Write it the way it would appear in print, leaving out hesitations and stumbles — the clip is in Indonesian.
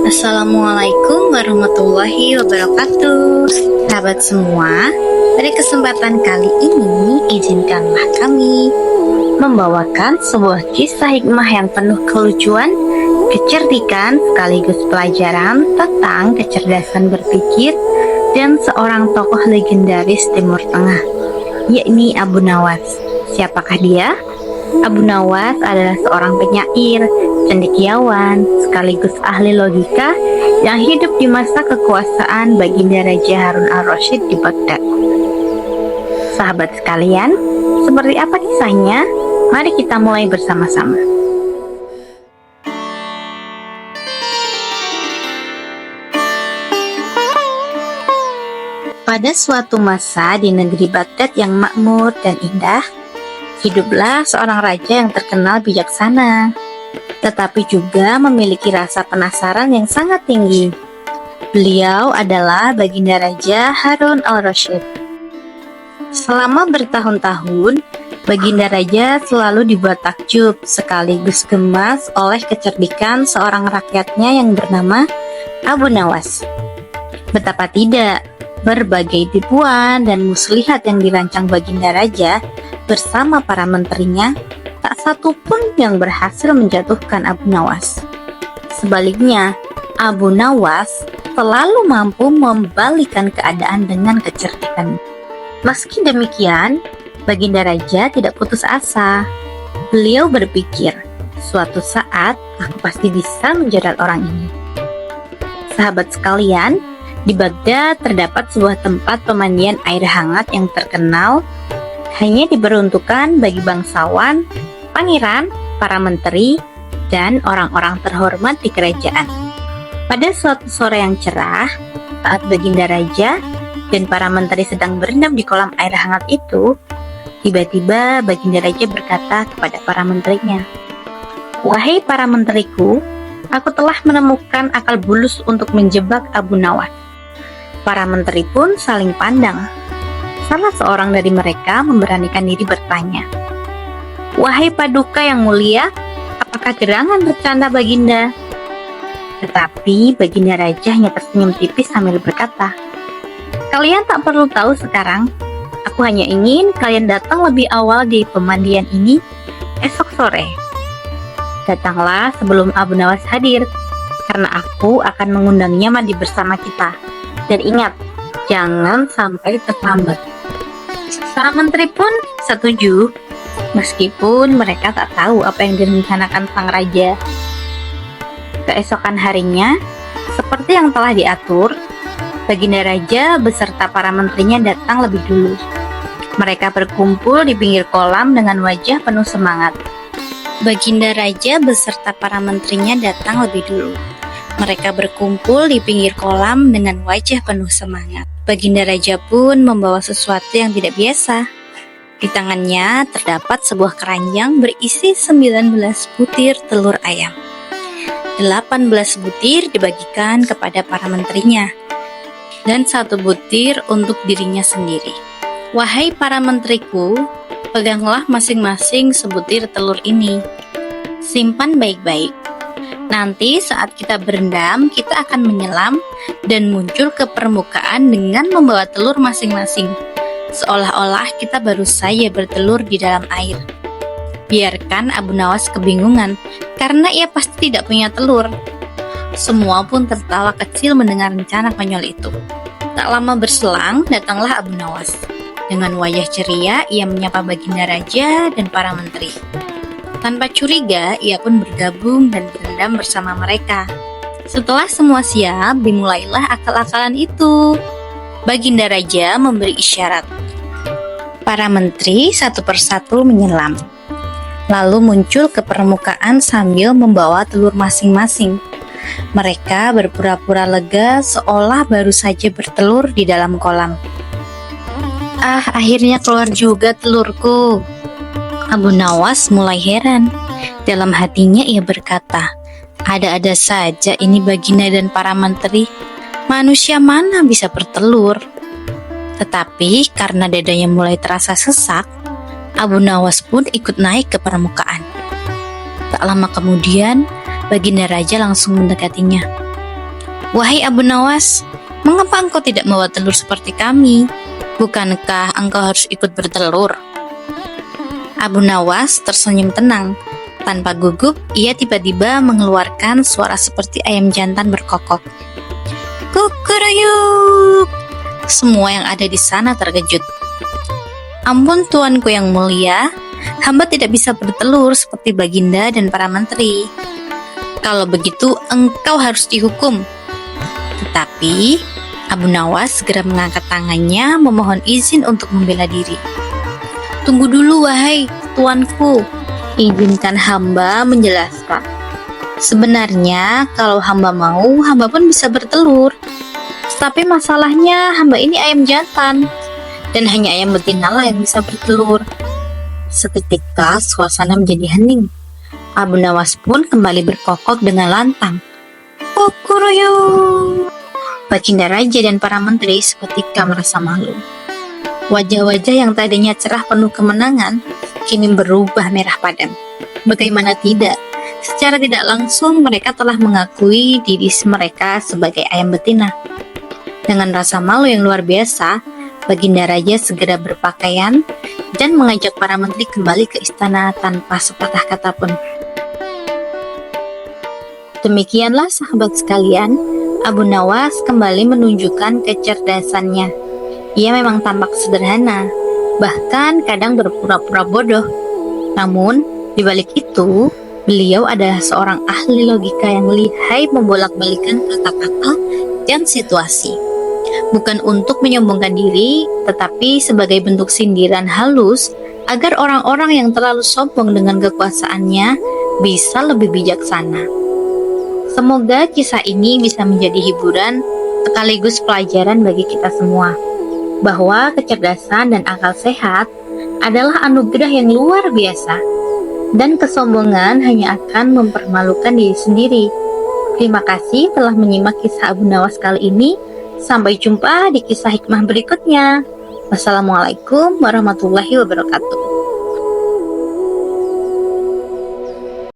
Assalamualaikum warahmatullahi wabarakatuh. Sahabat semua, pada kesempatan kali ini izinkanlah kami membawakan sebuah kisah hikmah yang penuh kelucuan, kecerdikan sekaligus pelajaran tentang kecerdasan berpikir dan seorang tokoh legendaris Timur Tengah, yakni Abu Nawas. Siapakah dia? Abu Nawas adalah seorang penyair, cendekiawan, sekaligus ahli logika yang hidup di masa kekuasaan Baginda Raja Harun al-Rasyid di Baghdad. Sahabat sekalian, seperti apa kisahnya? Mari kita mulai bersama-sama. Pada suatu masa di negeri Baghdad yang makmur dan indah, hiduplah seorang raja yang terkenal bijaksana, tetapi juga memiliki rasa penasaran yang sangat tinggi. Beliau adalah Baginda Raja Harun al-Rasyid. Selama bertahun-tahun, Baginda Raja selalu dibuat takjub sekaligus gemas oleh kecerdikan seorang rakyatnya yang bernama Abu Nawas. Betapa tidak, berbagai tipuan dan muslihat yang dirancang Baginda Raja bersama para menterinya, tak satu pun yang berhasil menjatuhkan Abu Nawas. Sebaliknya, Abu Nawas selalu mampu membalikan keadaan dengan kecerdikan. Meski demikian, Baginda Raja tidak putus asa. Beliau berpikir, suatu saat aku pasti bisa menjerat orang ini. Sahabat sekalian, di Baghdad terdapat sebuah tempat pemandian air hangat yang terkenal hanya diperuntukkan bagi bangsawan, pangeran, para menteri, dan orang-orang terhormat di kerajaan. Pada suatu sore yang cerah, saat Baginda Raja dan para menteri sedang berendam di kolam air hangat itu, tiba-tiba Baginda Raja berkata kepada para menterinya, "Wahai para menteriku, aku telah menemukan akal bulus untuk menjebak Abu Nawas." Para menteri pun saling pandang. Salah seorang dari mereka memberanikan diri bertanya, "Wahai Paduka yang mulia, apakah gerangan bercanda Baginda?" Tetapi Baginda Raja hanya tersenyum tipis sambil berkata, "Kalian tak perlu tahu sekarang. Aku hanya ingin kalian datang lebih awal di pemandian ini esok sore. Datanglah sebelum Abu Nawas hadir, karena aku akan mengundangnya mandi bersama kita. Dan ingat, jangan sampai terlambat." Para menteri pun setuju, meskipun mereka tak tahu apa yang direncanakan sang raja. Keesokan harinya, seperti yang telah diatur, Baginda Raja beserta para menterinya datang lebih dulu. Mereka berkumpul di pinggir kolam dengan wajah penuh semangat. Baginda Raja beserta para menterinya datang lebih dulu. Mereka berkumpul di pinggir kolam dengan wajah penuh semangat. Baginda Raja pun membawa sesuatu yang tidak biasa. Di tangannya terdapat sebuah keranjang berisi 19 butir telur ayam. 18 butir dibagikan kepada para menterinya, dan 1 butir untuk dirinya sendiri. "Wahai para menteriku, peganglah masing-masing sebutir telur ini. Simpan baik-baik. Nanti saat kita berendam, kita akan menyelam dan muncul ke permukaan dengan membawa telur masing-masing, seolah-olah kita baru saja bertelur di dalam air." Biarkan Abu Nawas kebingungan, karena ia pasti tidak punya telur. Semua pun tertawa kecil mendengar rencana konyol itu. Tak lama berselang, datanglah Abu Nawas. Dengan wajah ceria, ia menyapa Baginda Raja dan para menteri. Tanpa curiga, ia pun bergabung dan berendam bersama mereka. Setelah semua siap, dimulailah akal-akalan itu. Baginda Raja memberi isyarat. Para menteri satu persatu menyelam, lalu muncul ke permukaan sambil membawa telur masing-masing. Mereka berpura-pura lega seolah baru saja bertelur di dalam kolam. Akhirnya keluar juga telurku." Abu Nawas mulai heran. Dalam hatinya ia berkata, "Ada-ada saja ini Baginda dan para menteri. Manusia mana bisa bertelur?" Tetapi karena dadanya mulai terasa sesak, Abu Nawas pun ikut naik ke permukaan. Tak lama kemudian, Baginda Raja langsung mendekatinya. Wahai Abu Nawas, mengapa engkau tidak membawa telur seperti kami? Bukankah engkau harus ikut bertelur? Abu Nawas tersenyum tenang. Tanpa gugup, ia tiba-tiba mengeluarkan suara seperti ayam jantan berkokok. Kukuruyuk! Semua yang ada di sana terkejut. Ampun tuanku yang mulia, hamba tidak bisa bertelur seperti Baginda dan para menteri. Kalau begitu, engkau harus dihukum. Tetapi, Abu Nawas segera mengangkat tangannya memohon izin untuk membela diri. Tunggu dulu wahai tuanku, izinkan hamba menjelaskan. Sebenarnya kalau hamba mau, hamba pun bisa bertelur. Tapi masalahnya hamba ini ayam jantan, dan hanya ayam betina lah yang bisa bertelur. Seketika suasana menjadi hening. Abu Nawas pun kembali berkokok dengan lantang. Kukuruyuk! Baginda Raja dan para menteri seketika merasa malu. Wajah-wajah yang tadinya cerah penuh kemenangan, kini berubah merah padam. Bagaimana tidak? Secara tidak langsung mereka telah mengakui diri mereka sebagai ayam betina. Dengan rasa malu yang luar biasa, Baginda Raja segera berpakaian dan mengajak para menteri kembali ke istana tanpa sepatah kata pun. Demikianlah sahabat sekalian, Abu Nawas kembali menunjukkan kecerdasannya. Ia memang tampak sederhana, bahkan kadang berpura-pura bodoh. Namun, di balik itu, beliau adalah seorang ahli logika yang lihai membolak-balikan kata-kata dan situasi. Bukan untuk menyombongkan diri, tetapi sebagai bentuk sindiran halus agar orang-orang yang terlalu sombong dengan kekuasaannya bisa lebih bijaksana. Semoga kisah ini bisa menjadi hiburan sekaligus pelajaran bagi kita semua, bahwa kecerdasan dan akal sehat adalah anugerah yang luar biasa, dan kesombongan hanya akan mempermalukan diri sendiri. Terima kasih telah menyimak kisah Abu Nawas kali ini. Sampai jumpa di kisah hikmah berikutnya. Wassalamualaikum warahmatullahi wabarakatuh.